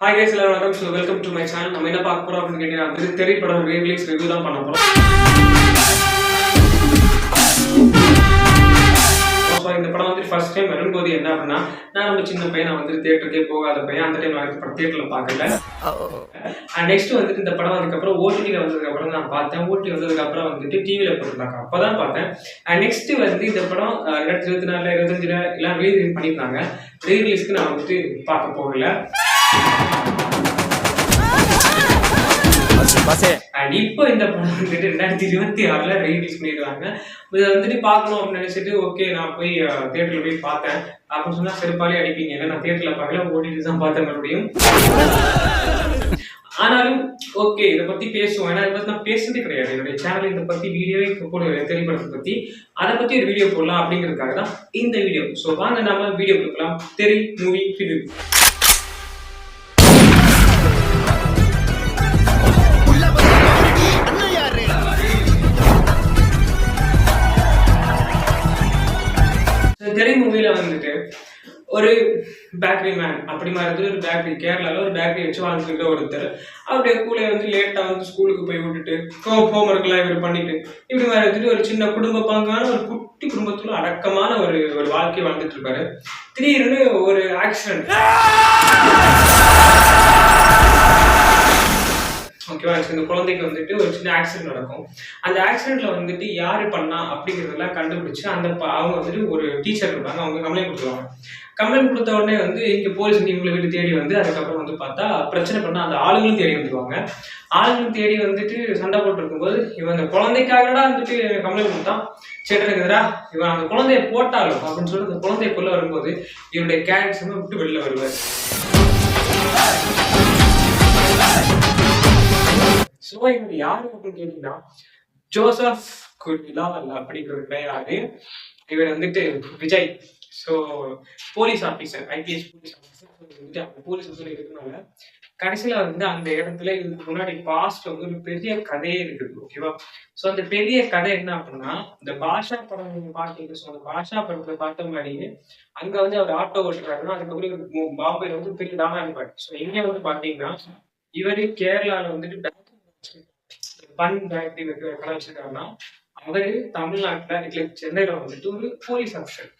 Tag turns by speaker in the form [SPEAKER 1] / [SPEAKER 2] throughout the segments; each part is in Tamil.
[SPEAKER 1] ஹாய் கைஸ், எல்லாரும் வணக்கம். So welcome to my channel. நம்ம என்ன பார்க்க போறோம் அப்படின்னு கேட்டீங்கன்னா திரைப்படம் ரீரிலீஸ் ரிவ்யூ தான் பண்ண போறோம். இந்த படம் வந்து ஃபர்ஸ்ட் டைம் வரும்போது என்ன அப்படின்னா, நான் ரொம்ப சின்ன பையன், நான் வந்து தியேட்டருக்கே போகாத பையன். அந்த டைம் நான் தியேட்டர்ல பார்க்கல. நெக்ஸ்ட் வந்துட்டு இந்த படம் அதுக்கப்புறம் ஓடிடியில் வந்ததுக்கு அப்புறம் நான் பார்த்தேன். ஓடிடி வந்ததுக்கு அப்புறம் வந்துட்டு டிவியில் போட்டுருந்தாங்க, அப்பதான் பார்த்தேன். நெக்ஸ்ட் வந்து இந்த படம் 2024 25 எல்லாம் ரீரிலீஸ் பண்ணியிருந்தாங்க. ரீரிலீஸ்க்கு நான் வந்துட்டு பார்க்க போகல. இப்போ இந்த படம் வந்துட்டு 2026 ரீலீஸ் பண்ணிடுறாங்க. இதை வந்துட்டு பார்க்கணும் அப்படின்னு நினைச்சிட்டு ஓகே நான் போய் தியேட்டர்ல போய் பார்த்தேன். அப்படின்னு சொன்னா செருப்பாலே அடிப்பீங்க. இல்லை, நான் தியேட்டர்ல பார்க்கல, ஓடிடி தான் பார்த்தேன் மறுபடியும். ஆனாலும் ஓகே, இதை பத்தி பேசுவோம். ஏன்னா இதை பத்தி நான் பேசுறதே கிடையாது. என்னுடைய சேனல் இதை பத்தி வீடியோவே போடுவேன், திரைப்படத்தை பத்தி. அதை பத்தி ஒரு வீடியோ போடலாம் அப்படிங்கிறதுக்காக தான் இந்த வீடியோ. ஸோ வாங்க நாம வீடியோ கொடுக்கலாம். தெரி மூவி ரிவ்யூ. தெரி மூவில வந்துட்டு ஒரு பேக்கரி மேன் அப்படி மாதிரி ஒரு பேக்கரி, கேரளாவில் ஒரு பேக்கரி வச்சு வாழ்ந்துக்கிட்ட ஒருத்தர். அவருடைய கூட வந்து லேட்டாக வந்து ஸ்கூலுக்கு போய் விட்டுட்டு ஹோம்ஒர்க்லாம் இவர் பண்ணிட்டு இப்படி மாதிரி வந்துட்டு ஒரு சின்ன குடும்ப பங்கான ஒரு குட்டி குடும்பத்துல அடக்கமான ஒரு வாழ்க்கையை வாழ்ந்துட்டு இருப்பாரு. திடீர்னு ஒரு ஆக்சிடென்ட், ஓகேவா, இந்த குழந்தைக்கு வந்துட்டு ஒரு சின்ன ஆக்சிடென்ட் நடக்கும். அந்த ஆக்சிடென்ட்ல வந்துட்டு யாரு பண்ணா அப்படிங்கிறதெல்லாம் கண்டுபிடிச்சு அவங்க வந்துட்டு ஒரு டீச்சர் இருப்பாங்க, அவங்க கம்ப்ளைண்ட் கொடுத்துருவாங்க. கம்ப்ளைண்ட் கொடுத்த உடனே வந்து இங்க போலீஸ் இவங்களை வீட்டு தேடி வந்து அதுக்கப்புறம் வந்து பார்த்தா பிரச்சனை பண்ணா அந்த ஆளுங்களும் தேடி வந்துருவாங்க. ஆளுங்களும் தேடி வந்துட்டு சண்டை போட்டு இருக்கும்போது இவன் அந்த குழந்தைக்காகடா வந்துட்டு கம்ப்ளைண்ட் கொடுத்தான், சரி இருக்குதுடா இவன் அந்த குழந்தைய போட்டாலும் அப்படின்னு சொல்லி அந்த குழந்தைக்குள்ள வரும்போது இவருடைய கேரக்டர்ஸுமே விட்டு வெளில வருவார். ஸோ இவர் யாரு அப்படின்னு கேட்டீங்கன்னா ஜோசப் குர்மிலால் அப்படிங்கிற பெயராரு. இவர் வந்துட்டு Vijay. So police officer, IPS police officer வந்துட்டு அந்த போலீஸ் ஆஃபீஸர் இருக்கிறதுனால கடைசியில வந்து அந்த இடத்துல இதுக்கு முன்னாடி பாஸ்ட்ல வந்து ஒரு பெரிய கதையே இருக்குது. ஓகேவா, ஸோ அந்த பெரிய கதை என்ன அப்படின்னா, இந்த பாஷா படம் பார்த்தீங்க. ஸோ அந்த பாஷா படத்துல பார்த்த மாதிரியே அங்க வந்து அவர் ஆட்டோ ஓட்டுறாருன்னா அதுக்கப்புறம் பாம்பேல வந்து பெரிய டானா இருப்பாரு. ஸோ இங்க வந்து பாத்தீங்கன்னா இவரு கேரளால வந்துட்டு பன் பேக்கரி கடை வச்சிருக்காருன்னா அவரு தமிழ்நாட்டுல சென்னையில வந்துட்டு ஒரு போலீஸ் ஆஃபீஸர்.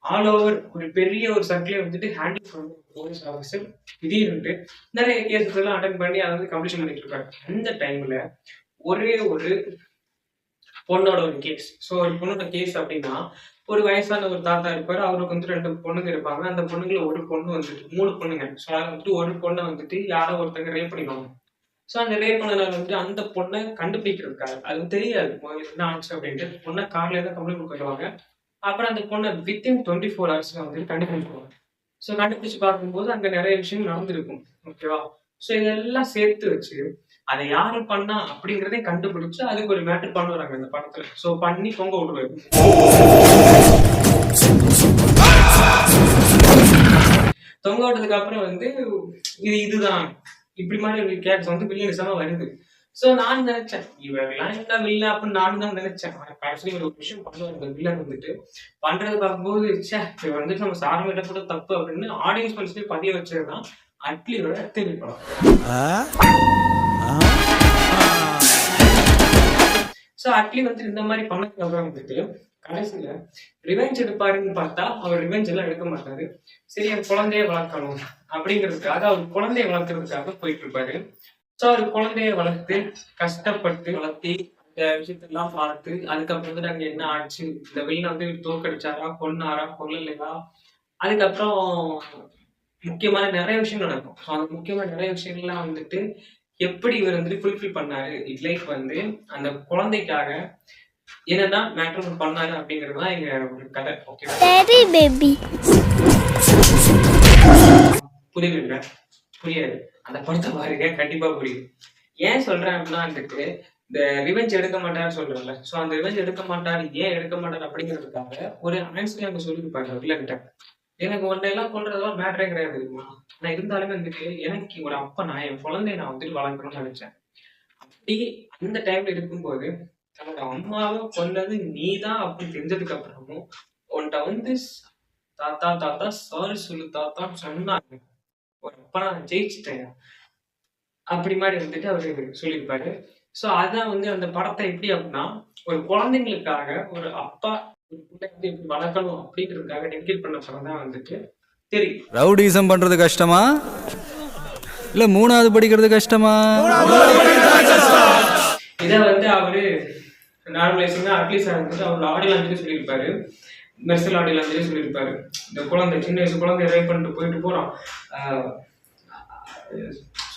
[SPEAKER 1] ஆல் ஓவர் ஒரு பெரிய ஒரு சர்க்கிளை வந்துட்டு ஹேண்டில் பண்ண போலீஸ் ஆஃபீஸர். திடீர்னு நிறைய கேசஸ் எல்லாம் அட்டன் பண்ணி அதை வந்து கம்ப்ளீஷன் பண்ணிட்டு இருக்காரு. அந்த டைம்ல ஒரே ஒரு பொண்ணோட ஒரு கேஸ். ஸோ ஒரு பொண்ணோட கேஸ் அப்படின்னா ஒரு வயசான ஒரு தாத்தா இருப்பாரு, அவருக்கு வந்து 2 பொண்ணுங்க இருப்பாங்க. அந்த பொண்ணுங்கள ஒரு பொண்ணு வந்துட்டு 3 பொண்ணுங்க. ஸோ அதை வந்துட்டு ஒரு பொண்ணை வந்துட்டு யாரோ ஒருத்தங்க ரேப் பண்ணிடுவாங்க. ஸோ அந்த ரேப் பண்ணனால வந்துட்டு அந்த பொண்ணை கண்டுபிடிக்கிறதுக்காக, அது தெரியாது முதல்ல என்ன ஆச்சு அப்படின்ட்டு, பொண்ணை கார்ல தான் கம்ப்ளைண்ட் கொடுத்துருவாங்க. அப்புறம் அந்த பொண்ணை வித்தின் 24 ஹவர்ஸ்ல வந்துட்டு கண்டுபிடிச்சிருவாங்க. ஸோ கண்டுபிடிச்சு பார்க்கும்போது அங்க நிறைய விஷயம் நடந்திருக்கும். ஓகேவா, ஸோ இதெல்லாம் சேர்த்து வச்சு அதை யாரு பண்ணா அப்படிங்கிறதே கண்டுபிடிச்சு அதுக்கு ஒரு மேட்டர் பண்ணுவாங்க இந்த படத்துல. ஸோ பண்ணி பொங்க விட்டுருவாரு. தொங்க விட்டதுக்கு அப்புறம் வந்து இதுதான் இப்படி மாதிரி ஒரு கேரக்டர் வந்து வில்லியனிசமா வருது. சோ நான் நினைச்சேன் இவரெல்லாம் என்ன வில்ல அப்படின்னு நானும் தான் நினைச்சேன். ஆக்சுவலி ஒரு விஷயம் பண்ணுவாங்க வில்லன் வந்துட்டு பண்றது பார்க்கும்போது இவர் வந்துட்டு நம்ம சாரமிட்ட கூட தப்பு அப்படின்னு ஆடியன்ஸ் மனசுலயே பதிய வச்சதுதான் அட்லியோட தெரிய படம். சோ அட்லி வந்துட்டு இந்த மாதிரி பண்ணதுக்கு அப்புறம் வந்துட்டு கடைசியில ரிவெஞ்ச் எடுப்பாருன்னு பார்த்தா அவர் ரிவெஞ்ச் எல்லாம் எடுக்க மாட்டாரு. சரி என் குழந்தைய வளர்க்கணும் அப்படிங்கிறதுக்காக அவர் குழந்தைய வளர்க்கறதுக்காக போயிட்டு இருப்பாரு. ஸோ அவர் குழந்தைய வளர்த்து கஷ்டப்பட்டு வளர்த்தி இந்த விஷயத்தெல்லாம் பார்த்து அதுக்கப்புறம் வந்துட்டு அங்க என்ன ஆச்சு, இந்த வெளியில வந்து தோக்கடிச்சாரா, கொன்னாரா, கொல்லலையா, அதுக்கப்புறம் முக்கியமான நிறைய விஷயம் நடக்கும். ஸோ அந்த முக்கியமான நிறைய விஷயங்கள்லாம் வந்துட்டு எப்படி இவர் வந்துட்டு ஃபுல்ஃபில் பண்ணாரு லைஃப் வந்து அந்த குழந்தைக்காக என்னதான் மேட்டர் பண்ணாரு அப்படிங்கிறது தான் எங்க ஒரு கதை. ஓகே, புரியுதுங்க? புரியாது, அந்த படத்தை பாருங்க, கண்டிப்பா புரியும். ஏன் சொல்றேன் அப்படின்னா வந்துட்டு இந்த ரிவெஞ்ச் எடுக்க மாட்டாருன்னு சொல்றேன்ல. ஸோ அந்த ரிவெஞ்ச் எடுக்க மாட்டாரு, ஏன் எடுக்க மாட்டாரு அப்படிங்கிறதுக்காக ஒரு ஆன்சர் அங்க சொல்லியிருப்பாங்க வில்லன்கிட்ட. எனக்கு ஒன்றையெல்லாம் கொள்றதெல்லாம் மேட்டரே கிடையாது தெரியுமா. நான் இருந்தாலுமே வந்துட்டு எனக்கு ஒரு அப்ப நான் என் குழந்தைய நான் வந்துட்டு வளர்க்கணும்னு நினைச்சேன். அப்படி அந்த டைம்ல இருக்கும்போது தன்னோட அம்மாவை கொன்னது நீதான் அப்படின்னு தெரிஞ்சதுக்கு அப்புறமும் உன்கிட்ட வந்து தாத்தா தாத்தா சாரி சொல்லு தாத்தான்னு சொன்னாங்க. ஒரு அப்பா நான் ஜெயிச்சிட்டேன் அப்படி மாதிரி வந்துட்டு அவரு சொல்லியிருப்பாரு. ஸோ அதான் வந்து அந்த படத்தை எப்படி அப்படின்னா ஒரு குழந்தைங்களுக்காக ஒரு அப்பா ஒரு பிள்ளை வந்து எப்படி வளர்க்கணும் அப்படின்றதுக்காக டெடிகேட் பண்ண படம் தான் வந்துட்டு தெரியும்.
[SPEAKER 2] ரவுடிசம் பண்றது கஷ்டமா இல்ல 3வது படிக்கிறது கஷ்டமா?
[SPEAKER 1] இதை வந்து அவரு நார்மலைசிங்கா அட்லீஸ்ட் வந்துட்டு அவர் ஆடியோ லான்ச்லேயே சொல்லியிருப்பாரு, மெர்சல் ஆடியோ லான்ச்லேயே சொல்லியிருப்பாரு. இந்த குழந்தை சின்ன வயசு குழந்தை ரைப் பண்ணிட்டு போயிட்டு போறான்,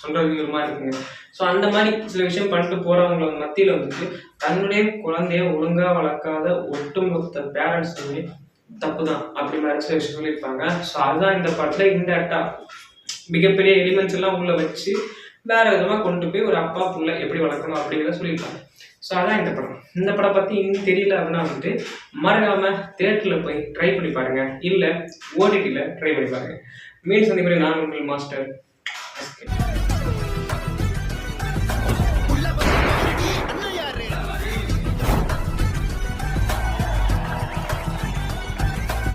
[SPEAKER 1] சொல்றது ஒரு மாதிரி இருக்குங்க. ஸோ அந்த மாதிரி சில விஷயம் பண்ணிட்டு போறவங்க மத்தியில் வந்துட்டு தன்னுடைய குழந்தைய ஒழுங்கா வளர்க்காத ஒட்டுமொத்த பேரண்ட்ஸுமே தப்பு தான் அப்படி மாதிரி சில விஷயம் சொல்லியிருப்பாங்க. ஸோ அதுதான் இந்த படத்துல இன்டேரக்டா மிகப்பெரிய எலிமெண்ட்ஸ் எல்லாம் உள்ள வச்சு வேற விதமா கொண்டு போய் ஒரு அப்பா புள்ள எப்படி வளர்க்கணும் அப்படிங்கிறத சொல்லியிருப்பாங்க. ஸோ அதான் இந்த படம். இந்த படம் பத்தி இன்னும் தெரியல அப்படின்னா வந்துட்டு மறக்காம தியேட்டர்ல போய் ட்ரை பண்ணி பாருங்க, இல்ல ஓடிடில ட்ரை பண்ணி பாருங்க. மீன் சந்திப்படி நான் உங்கள் மாஸ்டர்.